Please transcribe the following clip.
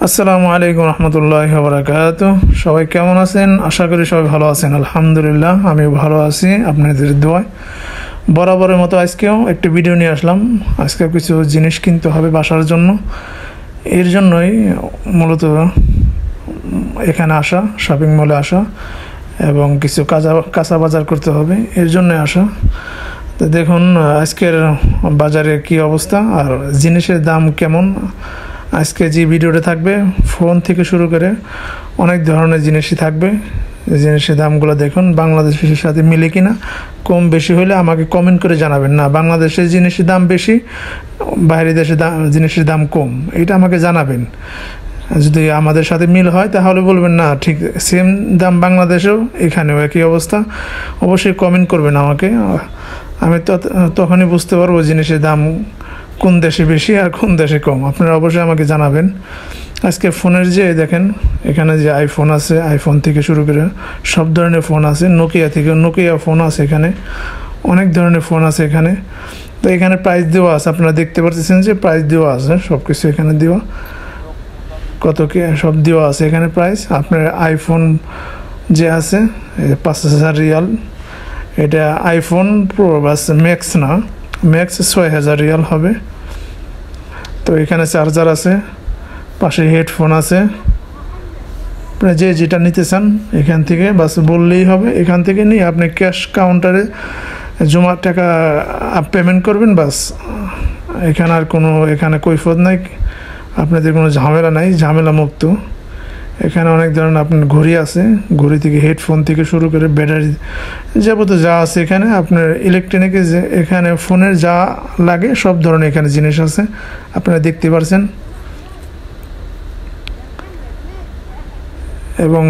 আসসালামু আলাইকুম রহমতুল্লাহি ওয়া বারাকাতুহু। সবাই কেমন আছেন? আশা করি সবাই ভালো আছেন। আলহামদুলিল্লাহ আমিও ভালো আছি আপনাদের দোয়ায়। বরাবরের মতো আজকেও একটি ভিডিও নিয়ে আসলাম। আজকে কিছু জিনিস কিনতে হবে বাসার জন্য, এর জন্যই মূলত এখানে আসা, শপিং মলে আসা এবং কিছু কাঁচা বাজার করতে হবে, এর জন্য আসা। তো দেখুন আজকের বাজারে কি অবস্থা আর জিনিসের দাম কেমন। আজকে যে ভিডিওটা থাকবে ফোন থেকে শুরু করে অনেক ধরনের জিনিসই থাকবে। জিনিসের দামগুলো দেখুন বাংলাদেশের সাথে মিলে কিনা, কম বেশি হলে আমাকে কমেন্ট করে জানাবেন। না বাংলাদেশের জিনিসের দাম বেশি, বাইরের দেশের জিনিসের দাম কম, এটা আমাকে জানাবেন। যদি আমাদের সাথে মিল হয় তাহলে বলবেন না ঠিক সেম দাম বাংলাদেশেও এখানেও একই অবস্থা, অবশ্যই কমেন্ট করবেন আমাকে। আমি তখনই বুঝতে পারবো জিনিসের দাম কোন দেশে বেশি আর কোন দেশে কম। আপনারা অবশ্যই আমাকে জানাবেন। আজকে ফোনের যে দেখেন এখানে যে আইফোন আছে, আইফোন থেকে শুরু করে সব ধরনের ফোন আছে, নোকিয়া ফোন আছে, এখানে অনেক ধরনের ফোন আছে এখানে। তো এখানে প্রাইস দেওয়া আছে, আপনারা দেখতে পাচ্ছেন যে প্রাইস দেওয়া আছে, সব কিছু এখানে দেওয়া, কত কি সব দেওয়া আছে এখানে প্রাইস। আপনার আইফোন যে আছে 5,000 রিয়াল, এটা আইফোন প্রো বাস ম্যাক্স না, ম্যাক্স 6,000 রিয়াল হবে। তো এখানে চার্জার আছে, পাশে হেডফোন আছে। আপনি যে যেটা নিতে চান এখান থেকে বাস বললেই হবে, এখান থেকে নিয়ে আপনি ক্যাশ কাউন্টারে জমা টাকা পেমেন্ট করবেন বাস। এখানে আর কোনো কৈফিয়ত নাই, আপনাদের কোনো ঝামেলা নাই, ঝামেলা মুক্ত। এখানে অনেক ধরনের আপনার ঘড়ি আছে, ঘড়ি থেকে হেডফোন থেকে শুরু করে ব্যাটারি যাবতীয় যা আছে এখানে, আপনার ইলেকট্রনিকে যে এখানে ফোনের যা লাগে সব ধরনের এখানে জিনিস আছে, আপনারা দেখতে পাচ্ছেন। এবং